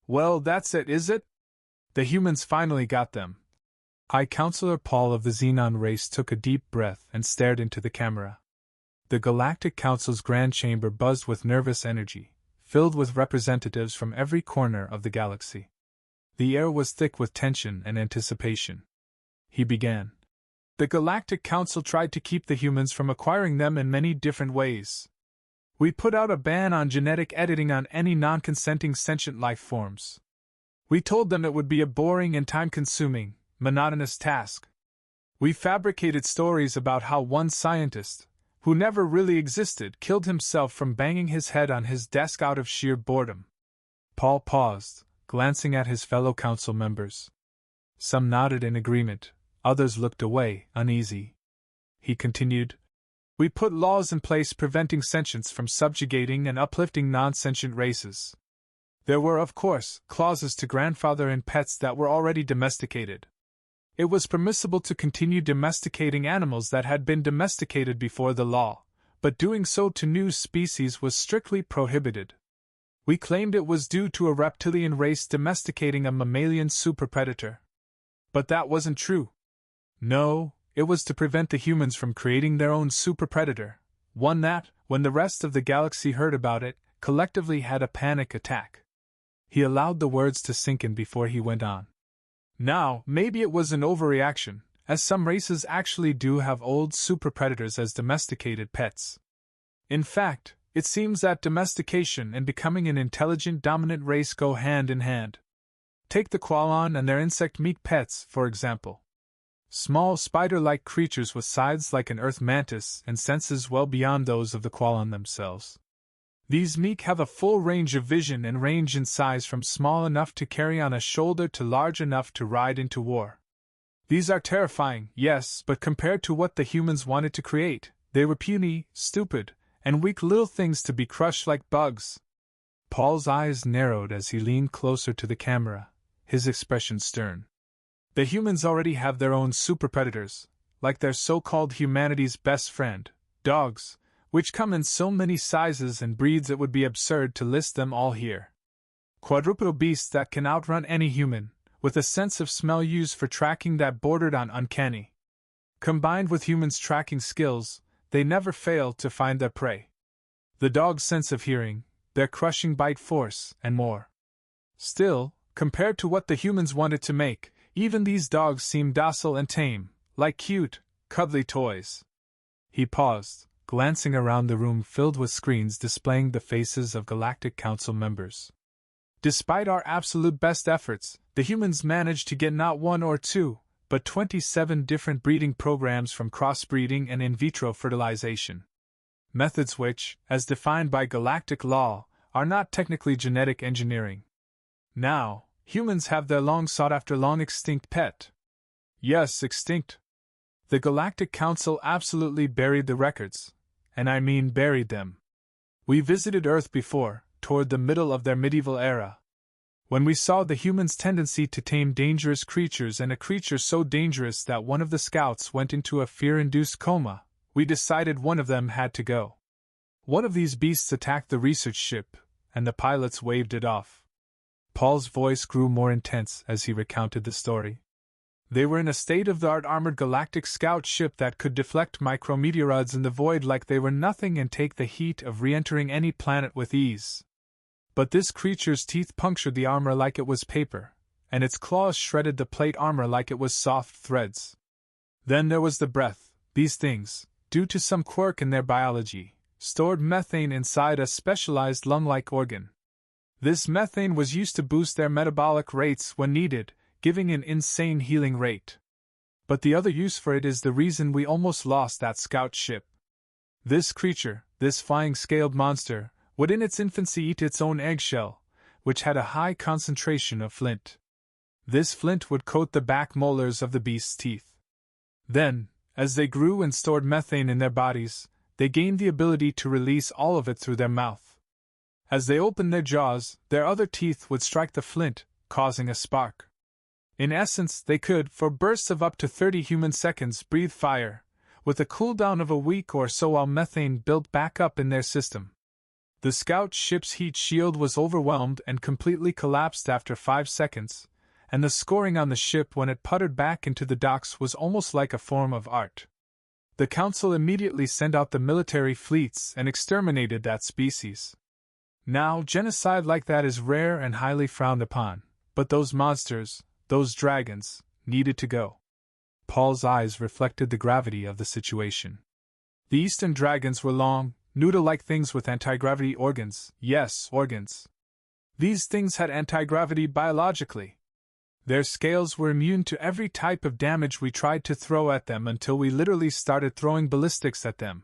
Well, that's it, is it? The humans finally got them. High Counselor Paul of the Xenon race took a deep breath and stared into the camera. The Galactic Council's grand chamber buzzed with nervous energy, filled with representatives from every corner of the galaxy. The air was thick with tension and anticipation. He began. The Galactic Council tried to keep the humans from acquiring them in many different ways. We put out a ban on genetic editing on any non-consenting sentient life forms. We told them it would be a boring and time-consuming, monotonous task. We fabricated stories about how one scientist, who never really existed, killed himself from banging his head on his desk out of sheer boredom. Paul paused, glancing at his fellow council members. Some nodded in agreement, others looked away, uneasy. He continued, We put laws in place preventing sentients from subjugating and uplifting non-sentient races. There were, of course, clauses to grandfather in pets that were already domesticated. It was permissible to continue domesticating animals that had been domesticated before the law, but doing so to new species was strictly prohibited. We claimed it was due to a reptilian race domesticating a mammalian superpredator. But that wasn't true. No, it was to prevent the humans from creating their own superpredator, one that, when the rest of the galaxy heard about it, collectively had a panic attack. He allowed the words to sink in before he went on. Now, maybe it was an overreaction, as some races actually do have old superpredators as domesticated pets. In fact, it seems that domestication and becoming an intelligent dominant race go hand in hand. Take the Qualon and their insect-meat pets, for example. Small spider-like creatures with scythes like an earth mantis and senses well beyond those of the Qualon themselves. These meek have a full range of vision and range in size from small enough to carry on a shoulder to large enough to ride into war. These are terrifying, yes, but compared to what the humans wanted to create, they were puny, stupid, and weak little things to be crushed like bugs. Paul's eyes narrowed as he leaned closer to the camera, his expression stern. The humans already have their own superpredators, like their so-called humanity's best friend, dogs, which come in so many sizes and breeds it would be absurd to list them all here. Quadrupedal beasts that can outrun any human, with a sense of smell used for tracking that bordered on uncanny. Combined with humans' tracking skills, they never fail to find their prey. The dog's sense of hearing, their crushing bite force, and more. Still, compared to what the humans wanted to make, even these dogs seem docile and tame, like cute, cuddly toys. He paused, glancing around the room filled with screens displaying the faces of Galactic Council members. Despite our absolute best efforts, the humans managed to get not 1 or 2, but 27 different breeding programs from crossbreeding and in vitro fertilization. Methods which, as defined by galactic law, are not technically genetic engineering. Now, humans have their long sought-after long-extinct pet. Yes, extinct. The Galactic Council absolutely buried the records, and I mean buried them. We visited Earth before, toward the middle of their medieval era. When we saw the humans' tendency to tame dangerous creatures and a creature so dangerous that one of the scouts went into a fear-induced coma, we decided one of them had to go. One of these beasts attacked the research ship, and the pilots waved it off. Paul's voice grew more intense as he recounted the story. They were in a state-of-the-art armored galactic scout ship that could deflect micrometeoroids in the void like they were nothing and take the heat of re-entering any planet with ease. But this creature's teeth punctured the armor like it was paper, and its claws shredded the plate armor like it was soft threads. Then there was the breath. These things, due to some quirk in their biology, stored methane inside a specialized lung-like organ. This methane was used to boost their metabolic rates when needed, giving an insane healing rate. But the other use for it is the reason we almost lost that scout ship. This creature, this flying scaled monster, would in its infancy eat its own eggshell, which had a high concentration of flint. This flint would coat the back molars of the beast's teeth. Then, as they grew and stored methane in their bodies, they gained the ability to release all of it through their mouth. As they opened their jaws, their other teeth would strike the flint, causing a spark. In essence, they could, for bursts of up to 30 human seconds, breathe fire, with a cooldown of a week or so while methane built back up in their system. The scout ship's heat shield was overwhelmed and completely collapsed after 5 seconds, and the scoring on the ship when it puttered back into the docks was almost like a form of art. The Council immediately sent out the military fleets and exterminated that species. Now, genocide like that is rare and highly frowned upon, but those monsters, those dragons, needed to go. Paul's eyes reflected the gravity of the situation. The Eastern dragons were long, noodle-like things with anti-gravity organs. Yes, organs. These things had anti-gravity biologically. Their scales were immune to every type of damage we tried to throw at them until we literally started throwing ballistics at them.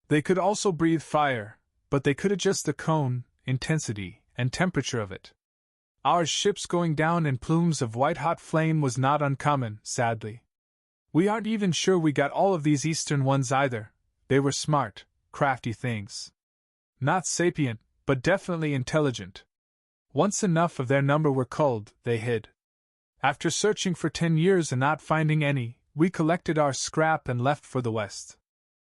They could also breathe fire, but they could adjust the cone, intensity, and temperature of it. Our ships going down in plumes of white-hot flame was not uncommon, sadly. We aren't even sure we got all of these Eastern ones either. They were smart, crafty things. Not sapient, but definitely intelligent. Once enough of their number were culled, they hid. After searching for 10 years and not finding any, we collected our scrap and left for the west.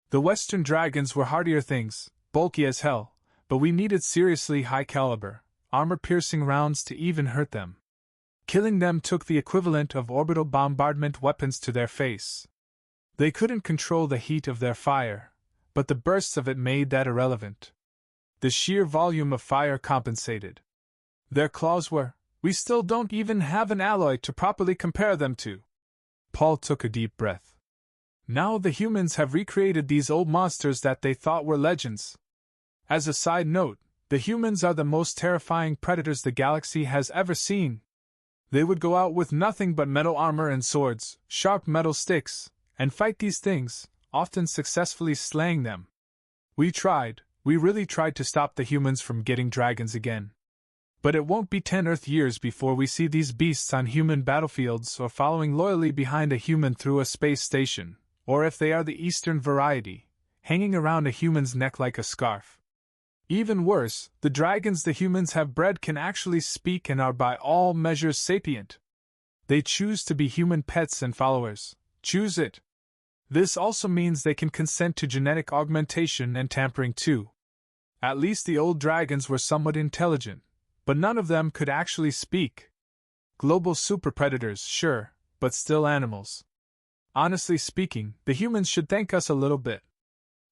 The Western dragons were hardier things, bulky as hell, but we needed seriously high-caliber, armor-piercing rounds to even hurt them. Killing them took the equivalent of orbital bombardment weapons to their face. They couldn't control the heat of their fire, but the bursts of it made that irrelevant. The sheer volume of fire compensated. Their claws were, we still don't even have an alloy to properly compare them to. Paul took a deep breath. Now the humans have recreated these old monsters that they thought were legends. As a side note, the humans are the most terrifying predators the galaxy has ever seen. They would go out with nothing but metal armor and swords, sharp metal sticks, and fight these things, often successfully slaying them. We really tried to stop the humans from getting dragons again. But it won't be 10 Earth years before we see these beasts on human battlefields or following loyally behind a human through a space station, or if they are the Eastern variety, hanging around a human's neck like a scarf. Even worse, the dragons the humans have bred can actually speak and are by all measures sapient. They choose to be human pets and followers. Choose it. This also means they can consent to genetic augmentation and tampering too. At least the old dragons were somewhat intelligent, but none of them could actually speak. Global super-predators, sure, but still animals. Honestly speaking, the humans should thank us a little bit.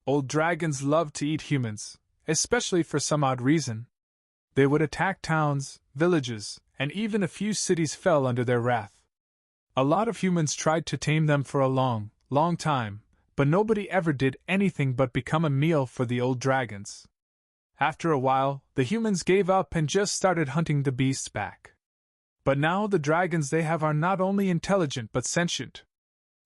Old dragons loved to eat humans, especially for some odd reason. They would attack towns, villages, and even a few cities fell under their wrath. A lot of humans tried to tame them for a long time, but nobody ever did anything but become a meal for the old dragons. After a while, the humans gave up and just started hunting the beasts back. But now the dragons they have are not only intelligent but sentient.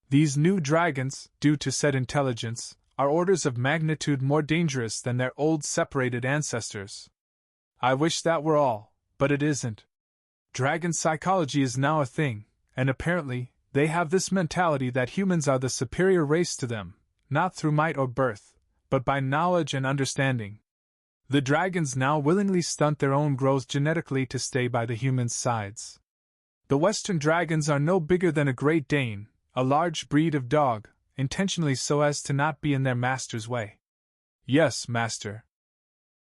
These new dragons, due to said intelligence, are orders of magnitude more dangerous than their old separated ancestors. I wish that were all, but it isn't. Dragon psychology is now a thing, and apparently, they have this mentality that humans are the superior race to them, not through might or birth, but by knowledge and understanding. The dragons now willingly stunt their own growth genetically to stay by the humans' sides. The Western dragons are no bigger than a Great Dane, a large breed of dog, intentionally so as to not be in their master's way. Yes, master.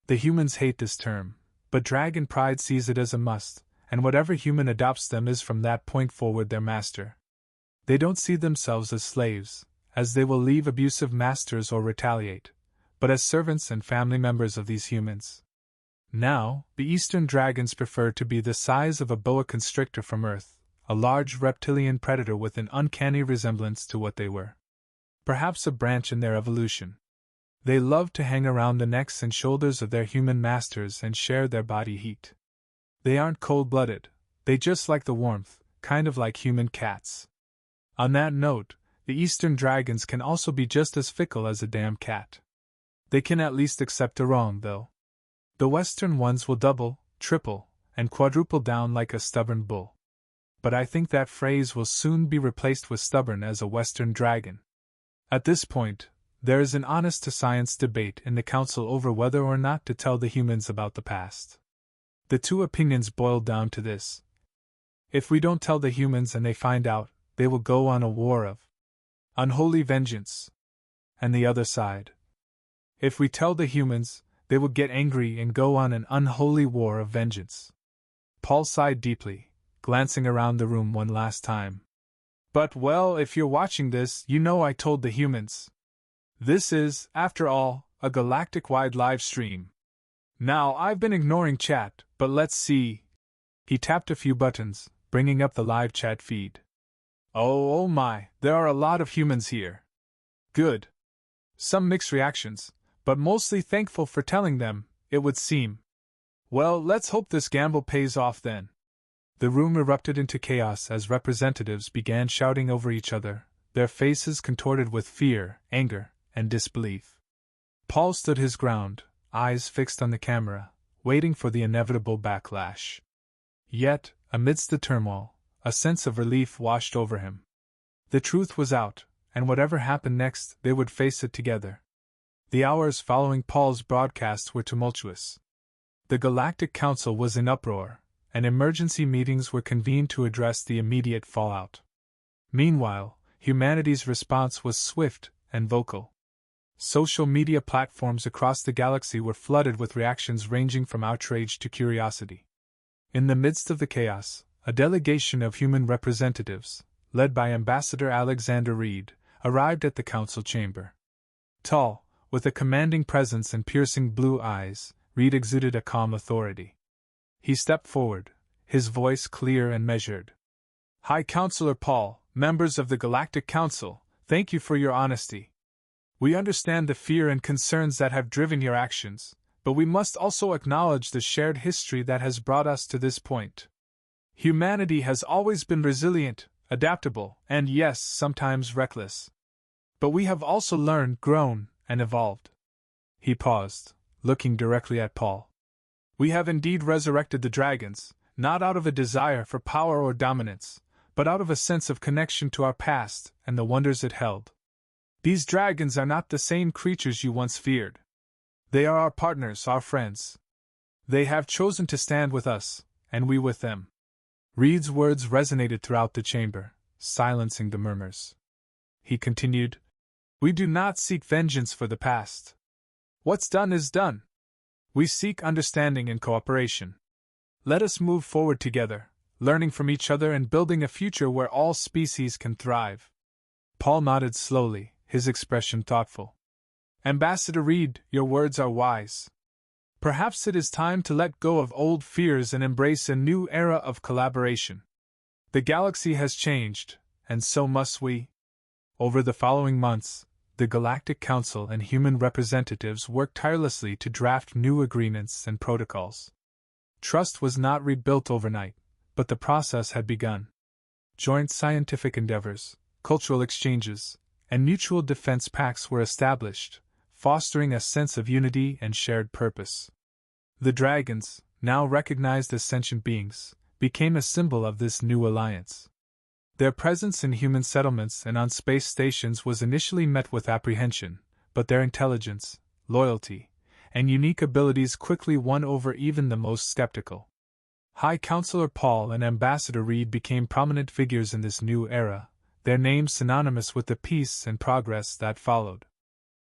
The humans hate this term, but dragon pride sees it as a must, and whatever human adopts them is from that point forward their master. They don't see themselves as slaves, as they will leave abusive masters or retaliate, but as servants and family members of these humans. Now, the Eastern dragons prefer to be the size of a boa constrictor from Earth, a large reptilian predator with an uncanny resemblance to what they were. Perhaps a branch in their evolution. They love to hang around the necks and shoulders of their human masters and share their body heat. They aren't cold-blooded, they just like the warmth, kind of like human cats. On that note, the Eastern dragons can also be just as fickle as a damn cat. They can at least accept a wrong, though. The Western ones will double, triple, and quadruple down like a stubborn bull. But I think that phrase will soon be replaced with stubborn as a Western dragon. At this point, there is an honest-to-science debate in the Council over whether or not to tell the humans about the past. The two opinions boil down to this. If we don't tell the humans and they find out, they will go on a war of unholy vengeance. And the other side. If we tell the humans, they would get angry and go on an unholy war of vengeance. Paul sighed deeply, glancing around the room one last time. But well, if you're watching this, you know I told the humans. This is, after all, a galactic-wide live stream. Now, I've been ignoring chat, but let's see. He tapped a few buttons, bringing up the live chat feed. Oh my, there are a lot of humans here. Good. Some mixed reactions, but mostly thankful for telling them, it would seem. Well, let's hope this gamble pays off then. The room erupted into chaos as representatives began shouting over each other, their faces contorted with fear, anger, and disbelief. Paul stood his ground, eyes fixed on the camera, waiting for the inevitable backlash. Yet, amidst the turmoil, a sense of relief washed over him. The truth was out, and whatever happened next, they would face it together. The hours following Paul's broadcast were tumultuous. The Galactic Council was in uproar, and emergency meetings were convened to address the immediate fallout. Meanwhile, humanity's response was swift and vocal. Social media platforms across the galaxy were flooded with reactions ranging from outrage to curiosity. In the midst of the chaos, a delegation of human representatives, led by Ambassador Alexander Reid, arrived at the council chamber. Tall, with a commanding presence and piercing blue eyes, Reid exuded a calm authority. He stepped forward, his voice clear and measured. High Counselor Paul, members of the Galactic Council, thank you for your honesty. We understand the fear and concerns that have driven your actions, but we must also acknowledge the shared history that has brought us to this point. Humanity has always been resilient, adaptable, and yes, sometimes reckless. But we have also learned, grown, and evolved. He paused, looking directly at Paul. We have indeed resurrected the dragons, not out of a desire for power or dominance, but out of a sense of connection to our past and the wonders it held. These dragons are not the same creatures you once feared. They are our partners, our friends. They have chosen to stand with us, and we with them. Reid's words resonated throughout the chamber, silencing the murmurs. He continued, We do not seek vengeance for the past. What's done is done. We seek understanding and cooperation. Let us move forward together, learning from each other and building a future where all species can thrive. Paul nodded slowly, his expression thoughtful. Ambassador Reid, your words are wise. Perhaps it is time to let go of old fears and embrace a new era of collaboration. The galaxy has changed, and so must we. Over the following months, the Galactic Council and human representatives worked tirelessly to draft new agreements and protocols. Trust was not rebuilt overnight, but the process had begun. Joint scientific endeavors, cultural exchanges, and mutual defense pacts were established, fostering a sense of unity and shared purpose. The dragons, now recognized as sentient beings, became a symbol of this new alliance. Their presence in human settlements and on space stations was initially met with apprehension, but their intelligence, loyalty, and unique abilities quickly won over even the most skeptical. High Counselor Paul and Ambassador Reid became prominent figures in this new era, their names synonymous with the peace and progress that followed.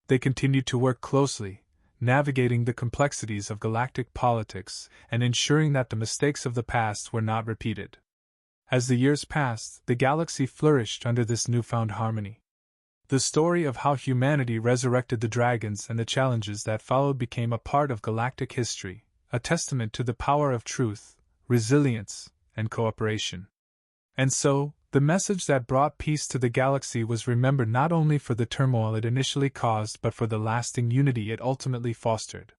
They continued to work closely, navigating the complexities of galactic politics and ensuring that the mistakes of the past were not repeated. As the years passed, the galaxy flourished under this newfound harmony. The story of how humanity resurrected the dragons and the challenges that followed became a part of galactic history, a testament to the power of truth, resilience, and cooperation. And so, the message that brought peace to the galaxy was remembered not only for the turmoil it initially caused but for the lasting unity it ultimately fostered.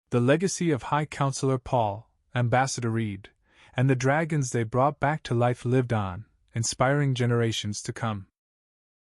The legacy of High Counselor Paul, Ambassador Reid, and the dragons they brought back to life lived on, inspiring generations to come.